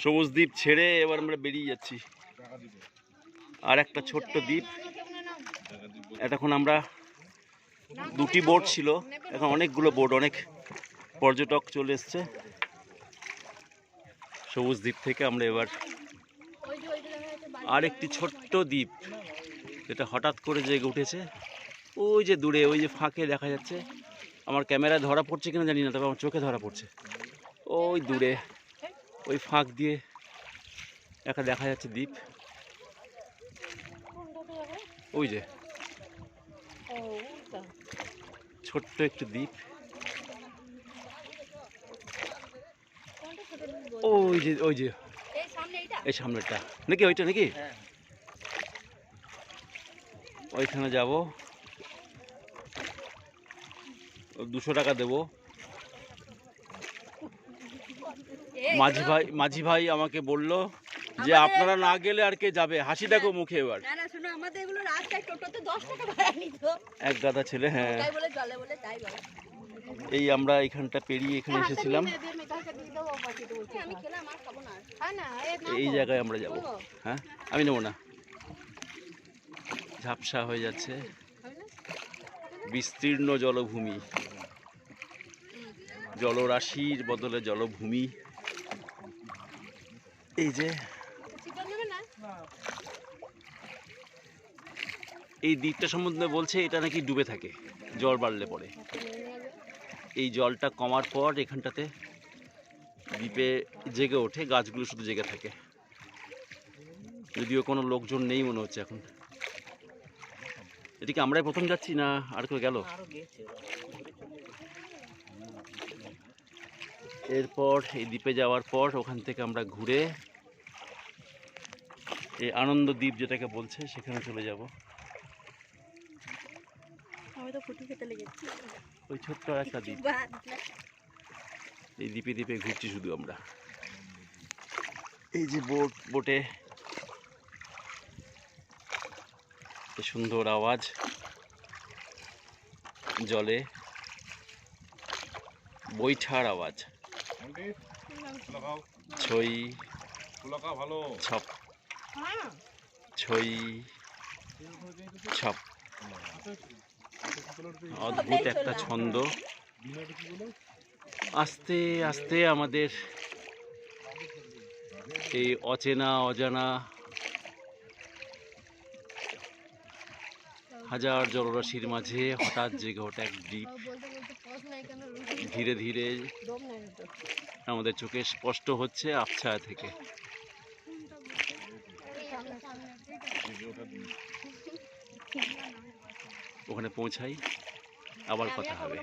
সবুজ দ্বীপ ছেড়ে এবার আমরা বেরিয়ে যাচ্ছি। আর একটা ছোট্ট দ্বীপ। এতক্ষণ আমরা দুটি বোট ছিল, এখন অনেকগুলো বোট, অনেক পর্যটক চলে এসছে। সবুজ দ্বীপ থেকে আমরা এবার আর একটি ছোট্ট দ্বীপ, যেটা হঠাৎ করে জেগে উঠেছে। ওই যে দূরে, ওই যে ফাঁকে দেখা যাচ্ছে, আমার ক্যামেরায় ধরা পড়ছে কিনা জানি না, তবে আমার চোখে ধরা পড়ছে। ওই দূরে ওই ফাঁক দিয়ে একটা দেখা যাচ্ছে দ্বীপ, ওই যে ছোট্ট একটু দ্বীপ। ওই যে ওই যে এই সামনেটা নাকি, ওইটা নাকি, ওইখানে যাব। 200 টাকা দেবো। মাঝি ভাই আমাকে বলল যে আপনারা না গেলে আর কে যাবে। হাসি দেখো মুখে এবার। এক গাদা ছেলে, হ্যাঁ। এই আমরা এখানটা পেরিয়ে এখানে এসেছিলাম, এই জায়গায় আমরা যাব। হ্যাঁ, আমি নেবো না, ঝাপসা হয়ে যাচ্ছে। বিস্তীর্ণ জলভূমি, জলরাশির বদলে জলভূমি। এই যে এই দ্বীপটা সম্বন্ধে বলছে এটা নাকি ডুবে থাকে জল বাড়লে পরে। এই জলটা কমার পর এখানটাতে দ্বীপে জেগে ওঠে, গাছগুলো শুধু জেগে থাকে। যদিও কোনো লোকজন নেই মনে হচ্ছে এখন। এদিকে আমরাই প্রথম যাচ্ছি না আর কেউ গেল? এরপর এই দ্বীপে যাওয়ার পর ওখান থেকে আমরা ঘুরে এই আনন্দ দ্বীপ যেটাকে বলছে সেখানে চলে যাব। ওই ছোট্ট একটা দ্বীপ, এই দ্বীপে দ্বীপে ঘুরছি শুধু আমরা। এই যে বোটে সুন্দর আওয়াজ, জলে বৈঠার আওয়াজ, ছই ছপ ছই ছপ, অদ্ভুত একটা ছন্দ। আস্তে আস্তে আমাদের এই অচেনা অজানা হাজার জলরাশির মাঝে হঠাৎ জেগে ওঠা এক দ্বীপ ধীরে ধীরে আমাদের চোখে স্পষ্ট হচ্ছে আবছা থেকে। ওখানে পৌঁছাই, আবার কথা হবে।